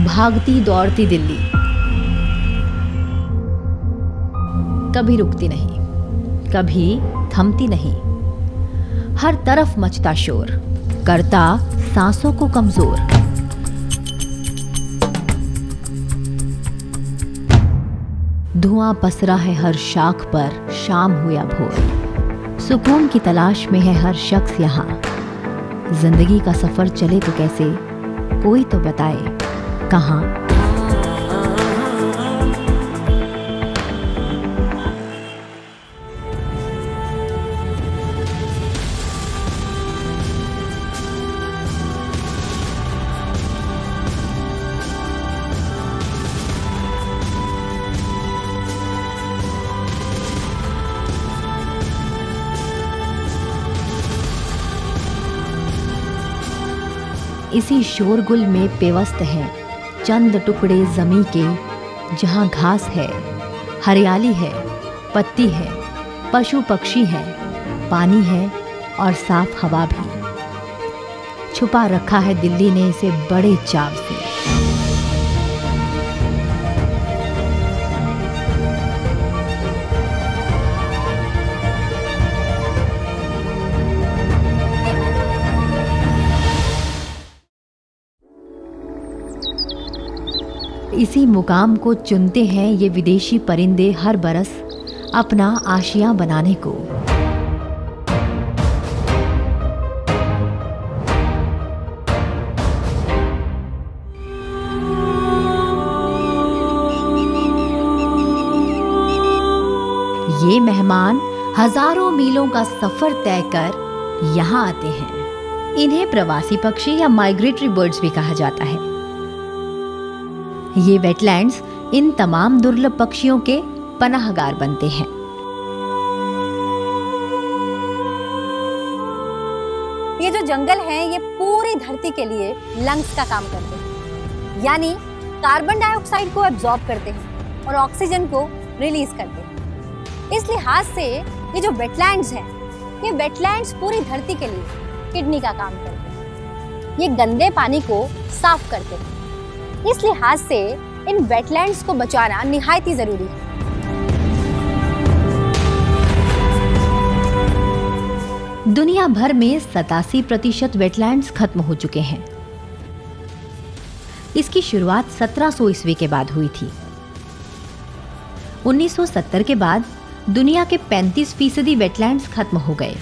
भागती दौड़ती दिल्ली कभी रुकती नहीं, कभी थमती नहीं। हर तरफ मचता शोर करता सांसों को कमजोर। धुआं पसरा है हर शाख पर, शाम हो या भोर। सुकून की तलाश में है हर शख्स यहाँ। जिंदगी का सफर चले तो कैसे, कोई तो बताए कहाँ। इसी शोरगुल में पेवस्त हैं चंद टुकड़े जमी के, जहां घास है, हरियाली है, पत्ती है, पशु पक्षी है, पानी है और साफ हवा भी। छुपा रखा है दिल्ली ने इसे बड़े चाव से। इसी मुकाम को चुनते हैं ये विदेशी परिंदे हर बरस अपना आशियां बनाने को। ये मेहमान हजारों मीलों का सफर तय कर यहाँ आते हैं। इन्हें प्रवासी पक्षी या माइग्रेटरी बर्ड्स भी कहा जाता है। ये वेटलैंड्स इन तमाम दुर्लभ पक्षियों के पनाहगार बनते हैं। ये जो जंगल हैं, ये पूरी धरती के लिए लंग्स का काम करते हैं, यानी कार्बन डाइऑक्साइड को एब्जॉर्ब करते हैं और ऑक्सीजन को रिलीज करते हैं। इस लिहाज से ये जो वेटलैंड्स हैं, ये वेटलैंड्स पूरी धरती के लिए किडनी का काम करते हैं। ये गंदे पानी को साफ करते हैं। इस लिहाज से इन वेटलैंड्स को बचाना निहायत ही जरूरी है। दुनिया भर में 87% वेटलैंड्स खत्म हो चुके हैं। इसकी शुरुआत 1700 ईस्वी के बाद हुई थी। 1970 के बाद दुनिया के 35% वेटलैंड्स खत्म हो गए।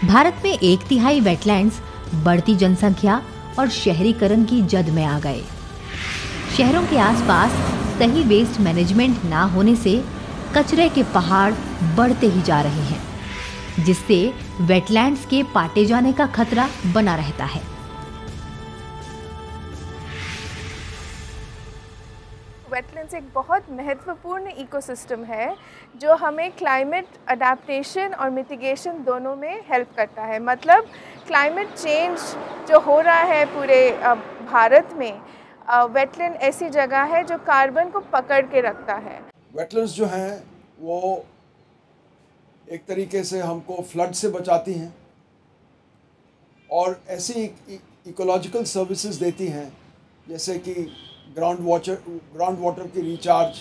भारत में 1/3 वेटलैंड्स बढ़ती जनसंख्या और शहरीकरण की जद में आ गए। शहरों के आसपास सही वेस्ट मैनेजमेंट ना होने से कचरे के पहाड़ बढ़ते ही जा रहे हैं, जिससे वेटलैंड्स के पाटे जाने का खतरा बना रहता है। वेटलैंड्स एक बहुत महत्वपूर्ण इकोसिस्टम है जो हमें क्लाइमेट अडेप्टेशन और मिटिगेशन दोनों में हेल्प करता है। मतलब क्लाइमेट चेंज जो हो रहा है पूरे भारत में, वेटलैंड ऐसी जगह है जो कार्बन को पकड़ के रखता है। वेटलैंड्स जो हैं वो एक तरीके से हमको फ्लड से बचाती हैं और ऐसी इकोलॉजिकल सर्विसेज देती हैं जैसे कि ग्राउंड वाटर की रिचार्ज,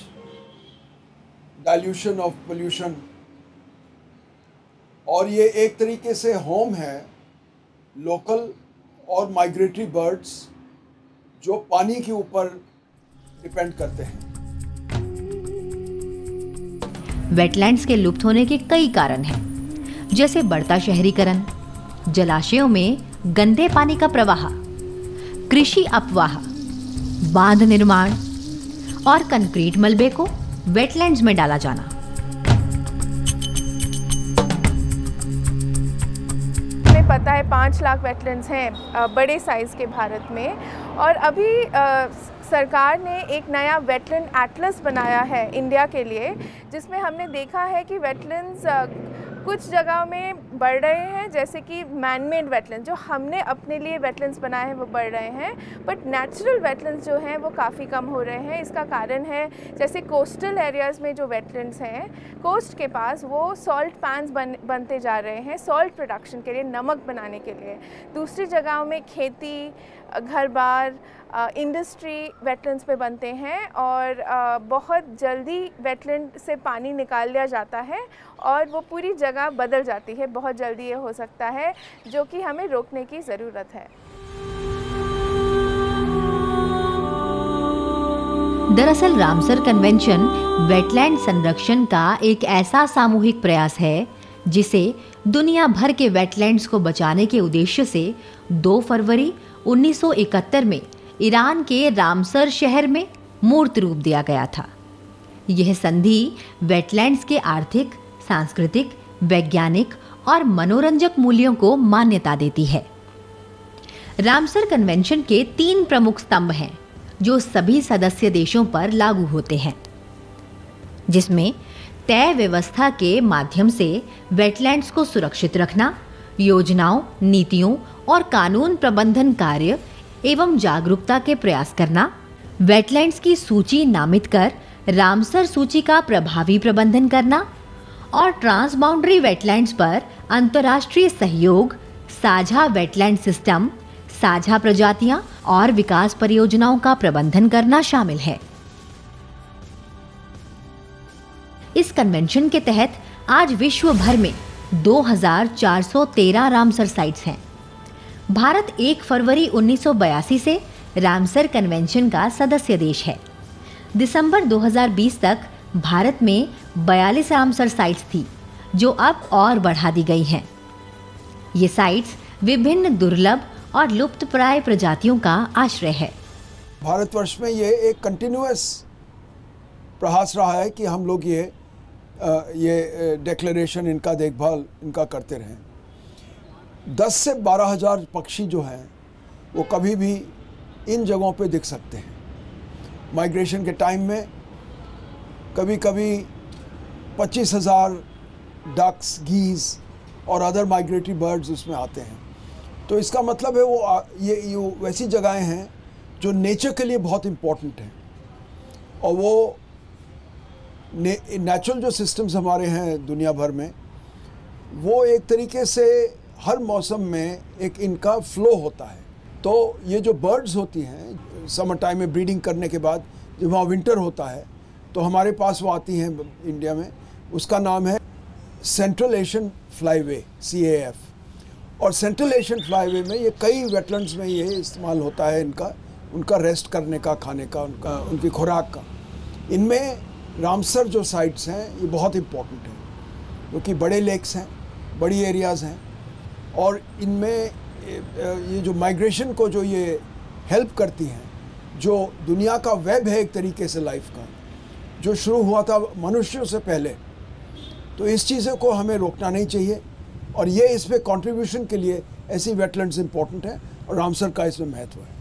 डाइल्यूशन ऑफ पोल्यूशन, और ये एक तरीके से होम है लोकल और माइग्रेटरी बर्ड्स जो पानी के ऊपर डिपेंड करते हैं। वेटलैंड्स के लुप्त होने के कई कारण हैं, जैसे बढ़ता शहरीकरण, जलाशयों में गंदे पानी का प्रवाह, कृषि अपवाह, बांध निर्माण और कंक्रीट मलबे को वेटलैंड्स में डाला जाना। हमें पता है 5 लाख वेटलैंड्स हैं बड़े साइज़ के भारत में, और अभी सरकार ने एक नया वेटलैंड एटलस बनाया है इंडिया के लिए, जिसमें हमने देखा है कि वेटलैंड्स कुछ जगहों में बढ़ रहे हैं, जैसे कि मैनमेड वेटलैंड, जो हमने अपने लिए वेटलैंड्स बनाए हैं वो बढ़ रहे हैं, बट नेचुरल वेटलैंड्स जो हैं वो काफ़ी कम हो रहे हैं। इसका कारण है जैसे कोस्टल एरियाज़ में जो वेटलैंड्स हैं, कोस्ट के पास वो सॉल्ट पैन्स बनते जा रहे हैं सॉल्ट प्रोडक्शन के लिए, नमक बनाने के लिए। दूसरी जगहों में खेती, घर बार, इंडस्ट्री वेटलैंड्स पे बनते हैं और बहुत जल्दी वेटलैंड से पानी निकाल लिया जाता है और वो पूरी जगह बदल जाती है, बहुत जल्दी ये हो सकता है, जो कि हमें रोकने की ज़रूरत है। दरअसल रामसर कन्वेंशन वेटलैंड संरक्षण का एक ऐसा सामूहिक प्रयास है जिसे दुनिया भर के वेटलैंड्स को बचाने के उद्देश्य से 2 फरवरी 1971 में ईरान के रामसर शहर में मूर्त रूप दिया गया था। यह संधि वेटलैंड्स के आर्थिक, सांस्कृतिक, वैज्ञानिक और मनोरंजक मूल्यों को मान्यता देती है। रामसर कन्वेंशन के 3 प्रमुख स्तंभ हैं जो सभी सदस्य देशों पर लागू होते हैं, जिसमें तय व्यवस्था के माध्यम से वेटलैंड्स को सुरक्षित रखना, योजनाओं, नीतियों और कानून प्रबंधन कार्य एवं जागरूकता के प्रयास करना, वेटलैंड्स की सूची नामित कर रामसर सूची का प्रभावी प्रबंधन करना और ट्रांसबाउंड्री वेटलैंड्स पर अंतर्राष्ट्रीय सहयोग, साझा वेटलैंड सिस्टम, साझा प्रजातियां और विकास परियोजनाओं का प्रबंधन करना शामिल है। इस कन्वेंशन के तहत आज विश्व भर में 2413 रामसर साइट्स हैं। भारत 1 फरवरी 1982 से रामसर कन्वेंशन का सदस्य देश है। दिसंबर 2020 तक भारत में 42 रामसर साइट्स थी, जो अब और बढ़ा दी गई हैं। ये साइट्स विभिन्न दुर्लभ और लुप्तप्राय प्रजातियों का आश्रय है। भारतवर्ष में ये एक कंटिन्यूअस प्रयास रहा है कि हम लोग ये डिक्लेरेशन, इनका देखभाल इनका करते रहें। 10 से 12 हज़ार पक्षी जो हैं वो कभी भी इन जगहों पे दिख सकते हैं। माइग्रेशन के टाइम में कभी कभी 25,000 डक्स, गीज़ और अदर माइग्रेटरी बर्ड्स उसमें आते हैं। तो इसका मतलब है वो ये वैसी जगहें हैं जो नेचर के लिए बहुत इम्पोर्टेंट हैं, और वो नेचुरल जो सिस्टम्स हमारे हैं दुनिया भर में, वो एक तरीके से हर मौसम में एक इनका फ्लो होता है। तो ये जो बर्ड्स होती हैं समर टाइम में ब्रीडिंग करने के बाद जब वहाँ विंटर होता है तो हमारे पास वो आती हैं इंडिया में। उसका नाम है सेंट्रल एशियन फ्लाईवे, CAF। और सेंट्रल एशियन फ्लाईवे में ये कई वेटलैंड्स में ये इस्तेमाल होता है उनका रेस्ट करने का, खाने का, उनकी खुराक का। इनमें रामसर जो साइट्स हैं ये बहुत इम्पोर्टेंट हैं, क्योंकि बड़े लेक्स हैं, बड़ी एरियाज़ हैं, और इनमें ये जो माइग्रेशन को जो ये हेल्प करती हैं, जो दुनिया का वेब है एक तरीके से लाइफ का, जो शुरू हुआ था मनुष्यों से पहले, तो इस चीज़ों को हमें रोकना नहीं चाहिए। और ये इसमें कंट्रीब्यूशन के लिए ऐसी वेटलैंड्स इम्पोर्टेंट हैं और रामसर का इसमें महत्व है।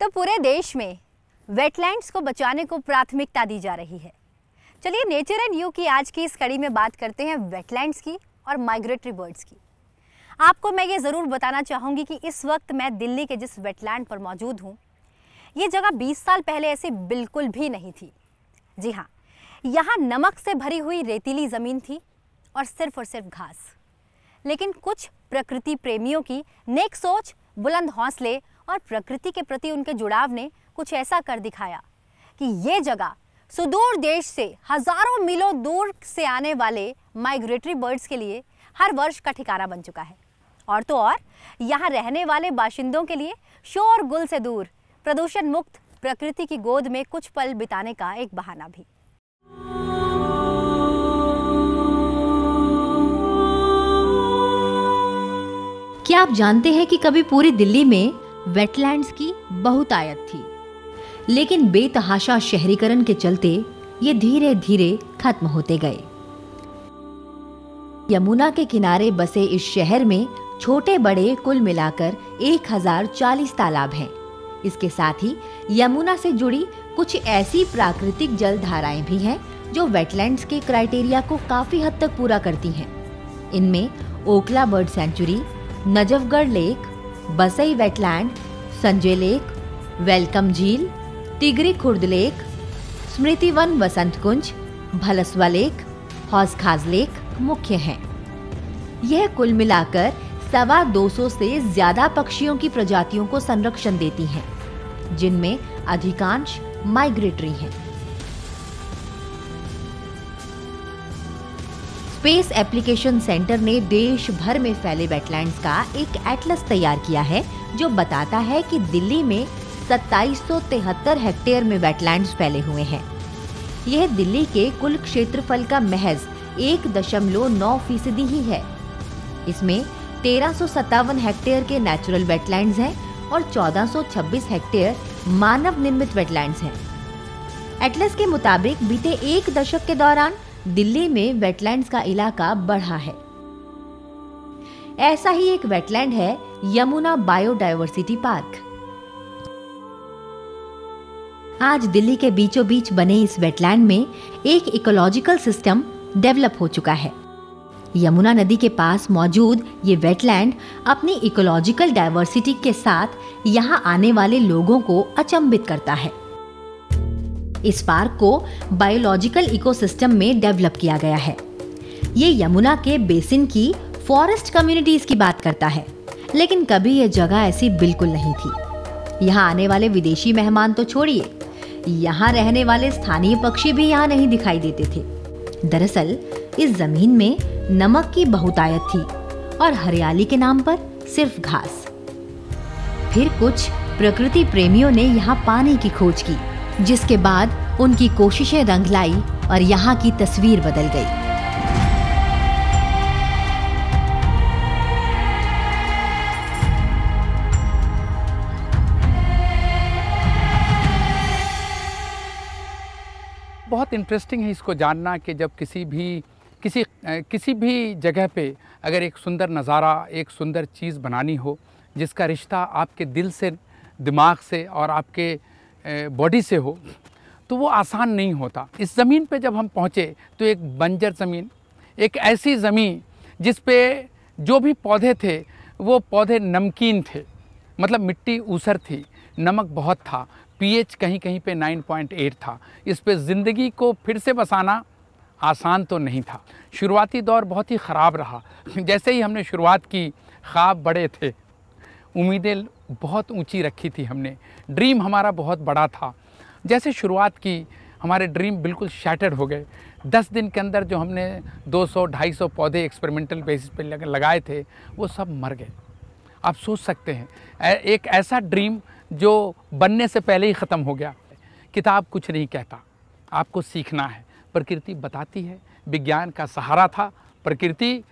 तो पूरे देश में वेटलैंड्स को बचाने को प्राथमिकता दी जा रही है। चलिए नेचर एंड यू की आज की इस कड़ी में बात करते हैं वेटलैंड्स की और माइग्रेटरी बर्ड्स की। आपको मैं ये ज़रूर बताना चाहूँगी कि इस वक्त मैं दिल्ली के जिस वेटलैंड पर मौजूद हूँ, ये जगह 20 साल पहले ऐसी बिल्कुल भी नहीं थी। जी हाँ, यहाँ नमक से भरी हुई रेतीली ज़मीन थी और सिर्फ घास। लेकिन कुछ प्रकृति प्रेमियों की नेक सोच, बुलंद हौसले और प्रकृति के प्रति उनके जुड़ाव ने कुछ ऐसा कर दिखाया कि ये जगह सुदूर देश से हजारों मीलों दूर से आने वाले माइग्रेटरी बर्ड्स के लिए हर वर्ष का ठिकाना बन चुका है। और तो और यहाँ रहने वाले बाशिंदों के लिए शोर गुल से दूर, प्रदूषण मुक्त प्रकृति की गोद में कुछ पल बिताने का एक बहाना भी। क्या आप जानते हैं कि कभी पूरी दिल्ली में वेटलैंड्स की बहुतायत थी, लेकिन बेतहाशा शहरीकरण के चलते ये धीरे धीरे खत्म होते गए। यमुना के किनारे बसे इस शहर में छोटे बड़े कुल मिलाकर 1040 तालाब हैं। इसके साथ ही यमुना से जुड़ी कुछ ऐसी प्राकृतिक जल धाराएं भी हैं जो वेटलैंड्स के क्राइटेरिया को काफी हद तक पूरा करती हैं। इनमें Okhla bird sanctuary, Najafgarh lake, Basai wetland, Sanjay lake, welcome झील, Tigri Khurd lake, Smriti Van Vasant Kunj, Bhalswa lake, Hauz Khas lake मुख्य हैं। यह कुल मिलाकर 250 से ज्यादा पक्षियों की प्रजातियों को संरक्षण देती हैं, जिनमें अधिकांश माइग्रेटरी हैं। स्पेस एप्लीकेशन सेंटर ने देश भर में फैले वेटलैंड्स का एक एटलस तैयार किया है जो बताता है कि दिल्ली में 2773 हेक्टेयर में वेटलैंड्स फैले हुए हैं। यह दिल्ली के कुल क्षेत्रफल का महज 1.9% ही है। इसमें 1357 हेक्टेयर के नेचुरल वेटलैंड्स हैं और 1426 हेक्टेयर मानव निर्मित वेटलैंड्स हैं। एटलस के मुताबिक बीते एक दशक के दौरान दिल्ली में वेटलैंड्स का इलाका बढ़ा है। ऐसा ही एक वेटलैंड है यमुना बायोडायवर्सिटी पार्क। आज दिल्ली के बीचों बीच बने इस वेटलैंड में एक इकोलॉजिकल सिस्टम डेवलप हो चुका है। यमुना नदी के पास मौजूद ये वेटलैंड अपनी इकोलॉजिकल डाइवर्सिटी के साथ यहाँ आने वाले लोगों को अचंभित करता है। इस पार्क को बायोलॉजिकल इकोसिस्टम में डेवलप किया गया है। ये यमुना के बेसिन की फॉरेस्ट कम्युनिटीज की बात करता है, लेकिन कभी ये जगह ऐसी बिल्कुल नहीं थी। यहाँ आने वाले विदेशी मेहमान तो छोड़िए, यहाँ रहने वाले स्थानीय पक्षी भी यहाँ नहीं दिखाई देते थे। दरअसल इस जमीन में नमक की बहुतायत थी और हरियाली के नाम पर सिर्फ घास। फिर कुछ प्रकृति प्रेमियों ने यहाँ पानी की खोज की, जिसके बाद उनकी कोशिशें रंग लाई और यहाँ की तस्वीर बदल गई। बहुत इंटरेस्टिंग है इसको जानना कि जब किसी भी जगह पे अगर एक सुंदर नज़ारा, एक सुंदर चीज़ बनानी हो जिसका रिश्ता आपके दिल से, दिमाग से और आपके बॉडी से हो, तो वो आसान नहीं होता। इस ज़मीन पे जब हम पहुँचे तो एक बंजर ज़मीन, एक ऐसी ज़मीन जिस पे जो भी पौधे थे वो पौधे नमकीन थे, मतलब मिट्टी ऊसर थी, नमक बहुत था, पीएच कहीं कहीं पे 9.8 था। इस पे ज़िंदगी को फिर से बसाना आसान तो नहीं था। शुरुआती दौर बहुत ही ख़राब रहा। जैसे ही हमने शुरुआत की, ख्वाब बड़े थे, उम्मीदें बहुत ऊंची रखी थी हमने, ड्रीम हमारा बहुत बड़ा था। जैसे शुरुआत की, हमारे ड्रीम बिल्कुल शैटर्ड हो गए। 10 दिन के अंदर जो हमने 200-250 पौधे एक्सपेरिमेंटल बेसिस पे लगाए थे, वो सब मर गए। आप सोच सकते हैं, एक ऐसा ड्रीम जो बनने से पहले ही ख़त्म हो गया। किताब कुछ नहीं कहता, आपको सीखना है। प्रकृति बताती है, विज्ञान का सहारा था, प्रकृति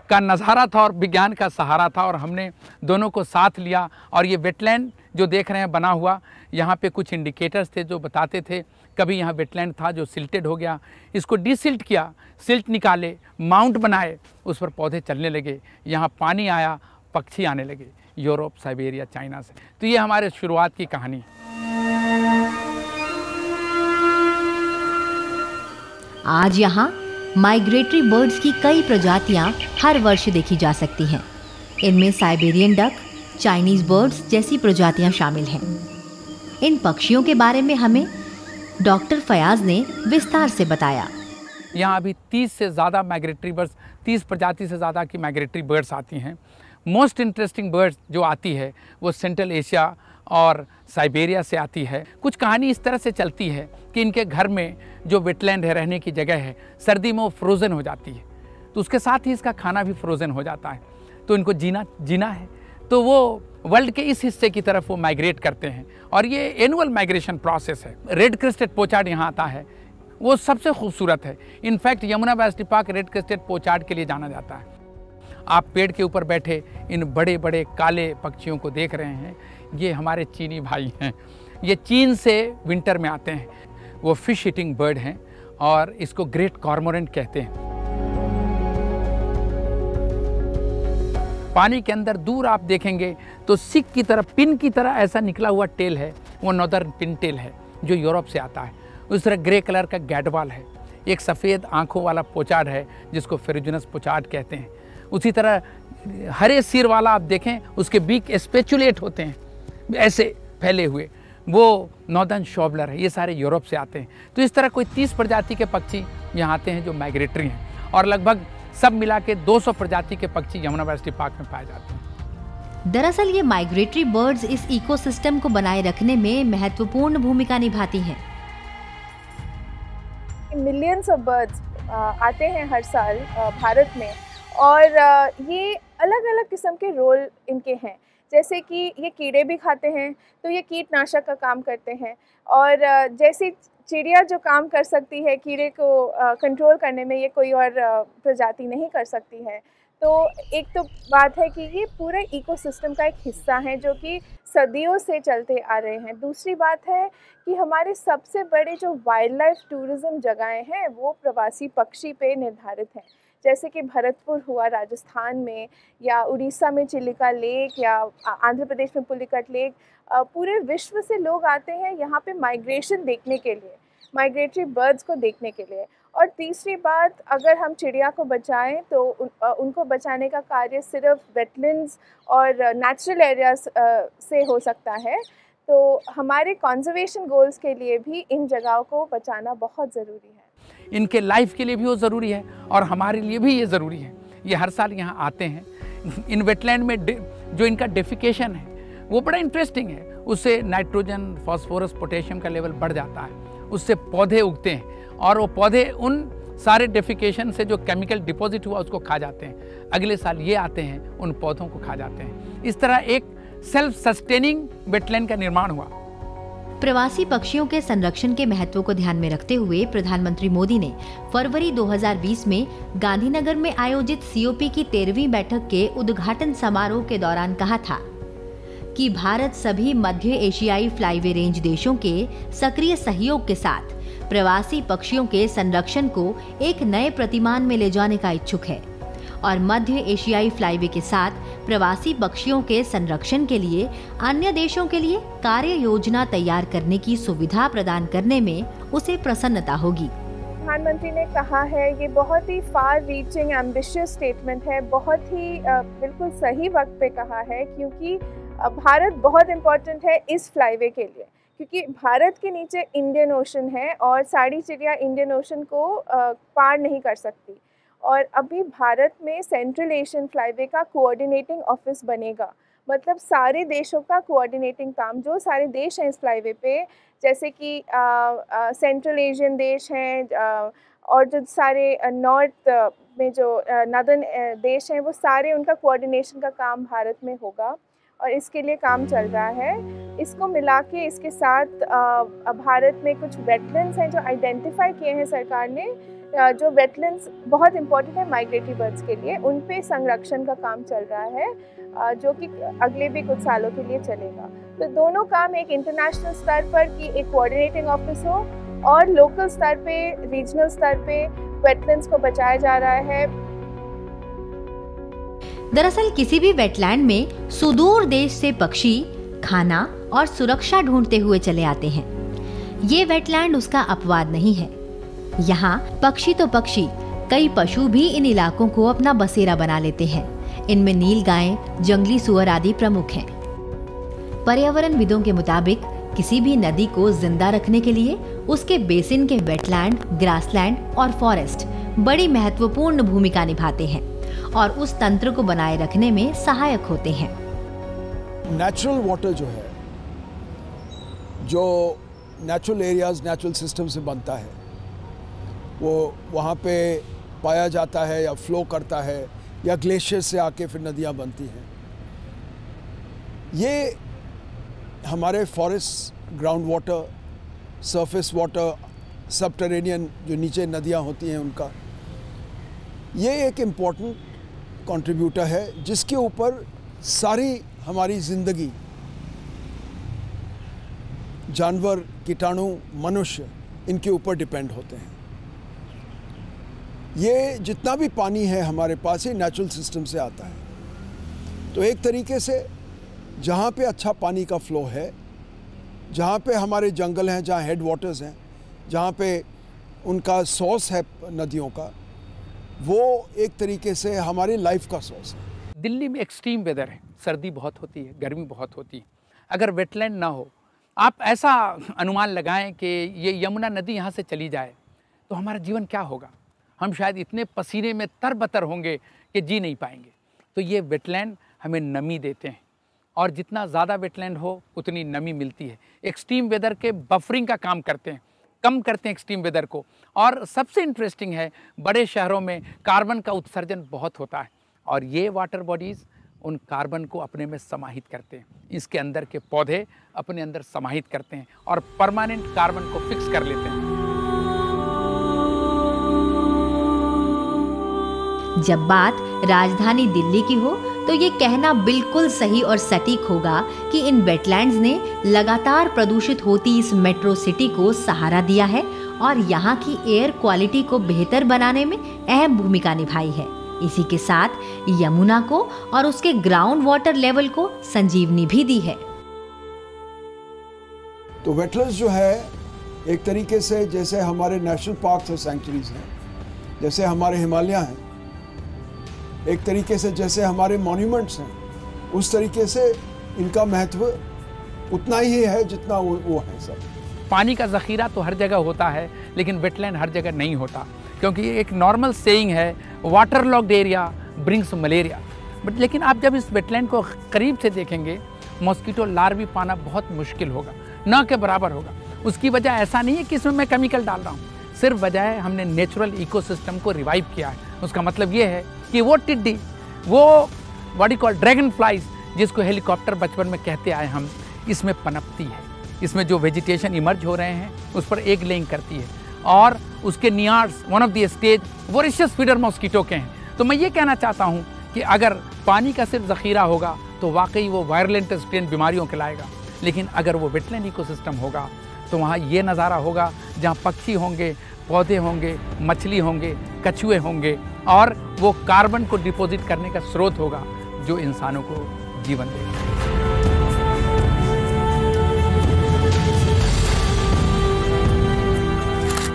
का नज़ारा था और विज्ञान का सहारा था, और हमने दोनों को साथ लिया। और ये वेटलैंड जो देख रहे हैं बना हुआ, यहाँ पे कुछ इंडिकेटर्स थे जो बताते थे कभी यहाँ वेटलैंड था जो सिल्टेड हो गया, इसको डीसिल्ट किया, सिल्ट निकाले, माउंट बनाए, उस पर पौधे चलने लगे, यहाँ पानी आया, पक्षी आने लगे यूरोप, साइबेरिया, चाइना से। तो ये हमारे शुरुआत की कहानी। आज यहाँ माइग्रेटरी बर्ड्स की कई प्रजातियाँ हर वर्ष देखी जा सकती हैं। इनमें साइबेरियन डक, चाइनीज बर्ड्स जैसी प्रजातियाँ शामिल हैं। इन पक्षियों के बारे में हमें डॉक्टर फयाज ने विस्तार से बताया। यहाँ अभी 30 से ज़्यादा माइग्रेटरी बर्ड्स, 30 प्रजाति से ज़्यादा की माइग्रेटरी बर्ड्स आती हैं। मोस्ट इंटरेस्टिंग बर्ड्स जो आती है वो सेंट्रल एशिया और साइबेरिया से आती है। कुछ कहानी इस तरह से चलती है कि इनके घर में जो वेटलैंड है, रहने की जगह है, सर्दी में वो फ्रोज़न हो जाती है, तो उसके साथ ही इसका खाना भी फ्रोज़न हो जाता है। तो इनको जीना है, तो वो वर्ल्ड के इस हिस्से की तरफ वो माइग्रेट करते हैं, और ये एनुअल माइग्रेशन प्रोसेस है। रेड क्रेस्टेड पोचार्ड यहाँ आता है, वो सबसे खूबसूरत है। In fact Yamuna biosphere park red crested pochard के लिए जाना जाता है। आप पेड़ के ऊपर बैठे इन बड़े बड़े काले पक्षियों को देख रहे हैं, ये हमारे चीनी भाई हैं। ये चीन से विंटर में आते हैं। वो फिश ईटिंग बर्ड हैं और इसको ग्रेट कॉर्मोरेंट कहते हैं। पानी के अंदर दूर आप देखेंगे तो सिक की तरह, पिन की तरह ऐसा निकला हुआ टेल है, वो नॉर्दर्न पिन टेल है जो यूरोप से आता है। उस तरह ग्रे कलर का गैडवाल है, एक सफ़ेद आंखों वाला पोचार्ड है जिसको फेरुजिनस पोचार्ड कहते हैं। उसी तरह हरे सिर वाला आप देखें, उसके बीक स्पेचुलेट होते हैं ऐसे फैले हुए, वो नॉर्दर्न शॉबलर है। ये सारे यूरोप से आते हैं। तो इस तरह कोई 30 प्रजाति के पक्षी यहाँ आते हैं जो माइग्रेटरी हैं, और लगभग सब मिला के 200 प्रजाति के पक्षी यमुना यूनिवर्सिटी पार्क में पाए जाते हैं। दरअसल ये माइग्रेटरी बर्ड्स इस इकोसिस्टम को बनाए रखने में महत्वपूर्ण भूमिका निभाती हैं। मिलियंस ऑफ बर्ड्स आते हैं हर साल भारत में, और ये अलग अलग किस्म के रोल इनके हैं। जैसे कि ये कीड़े भी खाते हैं, तो ये कीटनाशक का काम करते हैं, और जैसे चिड़िया जो काम कर सकती है कीड़े को कंट्रोल करने में, ये कोई और प्रजाति नहीं कर सकती है। तो एक तो बात है कि ये पूरे इकोसिस्टम का एक हिस्सा है जो कि सदियों से चलते आ रहे हैं। दूसरी बात है कि हमारे सबसे बड़े जो वाइल्ड लाइफ टूरिज़्म जगहें हैं वो प्रवासी पक्षी पे निर्धारित हैं। जैसे कि भरतपुर हुआ राजस्थान में, या उड़ीसा में चिलिका लेक, या आंध्र प्रदेश में पुलिकट लेक। पूरे विश्व से लोग आते हैं यहाँ पे माइग्रेशन देखने के लिए, माइग्रेटरी बर्ड्स को देखने के लिए। और तीसरी बात, अगर हम चिड़िया को बचाएं तो उनको बचाने का कार्य सिर्फ वेटलैंड्स और नेचुरल एरियाज से हो सकता है। तो हमारे कंजर्वेशन गोल्स के लिए भी इन जगहों को बचाना बहुत ज़रूरी है। इनके लाइफ के लिए भी वो ज़रूरी है और हमारे लिए भी ये ज़रूरी है। ये हर साल यहाँ आते हैं। इन वेटलैंड में जो इनका डेफिकेशन है वो बड़ा इंटरेस्टिंग है। उससे नाइट्रोजन, फास्फोरस, पोटेशियम का लेवल बढ़ जाता है, उससे पौधे उगते हैं, और वो पौधे उन सारे डेफिकेशन से जो केमिकल डिपॉजिट हुआ उसको खा जाते हैं। अगले साल ये आते हैं, उन पौधों को खा जाते हैं। इस तरह एक सेल्फ सस्टेनिंग वेटलैंड का निर्माण हुआ। प्रवासी पक्षियों के संरक्षण के महत्व को ध्यान में रखते हुए प्रधानमंत्री मोदी ने फरवरी 2020 में गांधीनगर में आयोजित सीओपी की 13वीं बैठक के उद्घाटन समारोह के दौरान कहा था कि भारत सभी मध्य एशियाई फ्लाईवे रेंज देशों के सक्रिय सहयोग के साथ प्रवासी पक्षियों के संरक्षण को एक नए प्रतिमान में ले जाने का इच्छुक है, और मध्य एशियाई फ्लाईवे के साथ प्रवासी पक्षियों के संरक्षण के लिए अन्य देशों के लिए कार्य योजना तैयार करने की सुविधा प्रदान करने में उसे प्रसन्नता होगी। प्रधानमंत्री ने कहा है, ये बहुत ही फार रीचिंग एम्बिशियस स्टेटमेंट है, बहुत ही बिल्कुल सही वक्त पे कहा है, क्योंकि भारत बहुत इम्पोर्टेंट है इस फ्लाईवे के लिए, क्योंकि भारत के नीचे इंडियन ओशन है और सारी चिड़िया इंडियन ओशन को पार नहीं कर सकती। और अभी भारत में सेंट्रल एशियन फ्लाईवे का कोऑर्डिनेटिंग ऑफिस बनेगा, मतलब सारे देशों का कोऑर्डिनेटिंग काम, जो सारे देश हैं इस फ्लाईवे पे, जैसे कि सेंट्रल एशियन देश हैं और जो सारे नॉर्थ में जो नॉर्दर्न देश हैं, वो सारे उनका कोऑर्डिनेशन का काम भारत में होगा, और इसके लिए काम चल रहा है। इसको मिला के इसके साथ भारत में कुछ वेटलैंड्स हैं जो आइडेंटिफाई किए हैं सरकार ने, जो वेटलैंड्स बहुत इंपॉर्टेंट है माइग्रेटरी बर्ड्स के लिए, उन पे संरक्षण का काम चल रहा है, जो कि अगले भी कुछ सालों के लिए चलेगा। तो दोनों काम, एक इंटरनेशनल स्तर पर कि एक कोऑर्डिनेटिंग ऑफिस हो, और लोकल स्तर पे, रीजनल स्तर पे वेटलैंड्स को बचाया जा रहा है। दरअसल किसी भी वेटलैंड में सुदूर देश से पक्षी खाना और सुरक्षा ढूंढते हुए चले आते हैं। ये वेटलैंड उसका अपवाद नहीं है। यहाँ पक्षी तो पक्षी, कई पशु भी इन इलाकों को अपना बसेरा बना लेते हैं। इनमें नीलगाय, जंगली सुअर आदि प्रमुख हैं। पर्यावरणविदों के मुताबिक किसी भी नदी को जिंदा रखने के लिए उसके बेसिन के वेटलैंड, ग्रासलैंड और फॉरेस्ट बड़ी महत्वपूर्ण भूमिका निभाते हैं और उस तंत्र को बनाए रखने में सहायक होते हैं। नेचुरल वाटर जो है, जो नेचुरल एरियाज, नेचुरल सिस्टम से बनता है, वो वहाँ पे पाया जाता है या फ्लो करता है, या ग्लेशियर से आके फिर नदियाँ बनती हैं। ये हमारे forest, ground water, surface water, subterranean जो नीचे नदियाँ होती हैं उनका, ये एक इम्पॉर्टेंट कंट्रीब्यूटर है जिसके ऊपर सारी हमारी ज़िंदगी, जानवर, कीटाणु, मनुष्य, इनके ऊपर डिपेंड होते हैं। ये जितना भी पानी है हमारे पास ही नेचुरल सिस्टम से आता है। तो एक तरीके से जहाँ पे अच्छा पानी का फ्लो है, जहाँ पे हमारे जंगल हैं, जहाँ हेड वाटर्स हैं, जहाँ पे उनका सोर्स है नदियों का, वो एक तरीके से हमारी लाइफ का सोर्स है। दिल्ली में एक्सट्रीम वेदर है, सर्दी बहुत होती है, गर्मी बहुत होती है। अगर वेटलैंड ना हो, आप ऐसा अनुमान लगाएं कि ये यमुना नदी यहाँ से चली जाए तो हमारा जीवन क्या होगा। हम शायद इतने पसीने में तरबतर होंगे कि जी नहीं पाएंगे। तो ये वेटलैंड हमें नमी देते हैं, और जितना ज़्यादा वेटलैंड हो उतनी नमी मिलती है। एक्सट्रीम वेदर के बफरिंग का काम करते हैं, कम करते हैं एक्सट्रीम वेदर को। और सबसे इंटरेस्टिंग है, बड़े शहरों में कार्बन का उत्सर्जन बहुत होता है, और ये वाटर बॉडीज़ उन कार्बन को अपने में समाहित करते हैं। इसके अंदर के पौधे अपने अंदर समाहित करते हैं और परमानेंट कार्बन को फिक्स कर लेते हैं। जब बात राजधानी दिल्ली की हो तो ये कहना बिल्कुल सही और सटीक होगा कि इन वेटलैंड्स ने लगातार प्रदूषित होती इस मेट्रो सिटी को सहारा दिया है और यहाँ की एयर क्वालिटी को बेहतर बनाने में अहम भूमिका निभाई है। इसी के साथ यमुना को और उसके ग्राउंड वाटर लेवल को संजीवनी भी दी है। तो वेटलैंड्स जो है एक तरीके से जैसे हमारे नेशनल पार्क्स और सैंक्चुरीज हैं, जैसे हमारे हिमालय हैं, एक तरीके से जैसे हमारे मॉन्यूमेंट्स हैं, उस तरीके से इनका महत्व उतना ही है जितना वो है सब। पानी का ज़ख़ीरा तो हर जगह होता है, लेकिन वेटलैंड हर जगह नहीं होता, क्योंकि एक नॉर्मल सेइंग है, water locked area brings malaria. But लेकिन आप जब इस वेटलैंड को करीब से देखेंगे, मॉस्किटो लार्वी पाना बहुत मुश्किल होगा, न के बराबर होगा। उसकी वजह ऐसा नहीं है कि इसमें मैं केमिकल डाल रहा हूँ, सिर्फ वजह है हमने नेचुरल इकोसिस्टम को रिवाइव किया है। उसका मतलब ये है कि वो टिड्डी, वो what you call dragon flies, जिसको हेलीकॉप्टर बचपन में कहते आए हम, इसमें पनपती है। इसमें जो वेजिटेशन इमर्ज हो रहे हैं उस पर एग लेइंग करती है, और उसके नियार्ड्स one of the stage voracious feeder mosquito के हैं। तो मैं ये कहना चाहता हूँ कि अगर पानी का सिर्फ ज़ख़ीरा होगा तो वाकई वो वायरलेंट स्ट्रेन बीमारियों के लाएगा, लेकिन अगर वो वेटलैंड इकोसिस्टम होगा तो वहाँ ये नज़ारा होगा जहाँ पक्षी होंगे, पौधे होंगे, मछली होंगे, कछुए होंगे, और वो कार्बन को डिपॉजिट करने का स्रोत होगा जो इंसानों को जीवन देगा।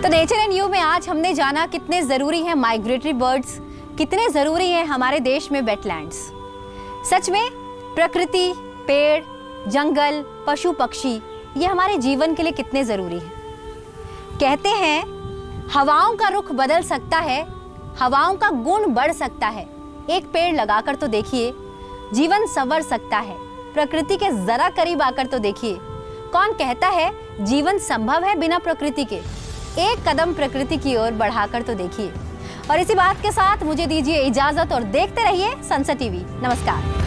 तो नेचर एंड यू में आज हमने जाना कितने ज़रूरी हैं माइग्रेटरी बर्ड्स, कितने ज़रूरी हैं हमारे देश में वेटलैंड्स। सच में प्रकृति, पेड़, जंगल, पशु पक्षी, ये हमारे जीवन के लिए कितने ज़रूरी हैं। कहते हैं हवाओं का रुख बदल सकता है, हवाओं का गुण बढ़ सकता है। एक पेड़ लगाकर तो देखिए, जीवन संवर सकता है। प्रकृति के ज़रा करीब आकर तो देखिए, कौन कहता है जीवन संभव है बिना प्रकृति के। एक कदम प्रकृति की ओर बढ़ाकर तो देखिए। और इसी बात के साथ मुझे दीजिए इजाज़त और देखते रहिए सनसेट टीवी। नमस्कार।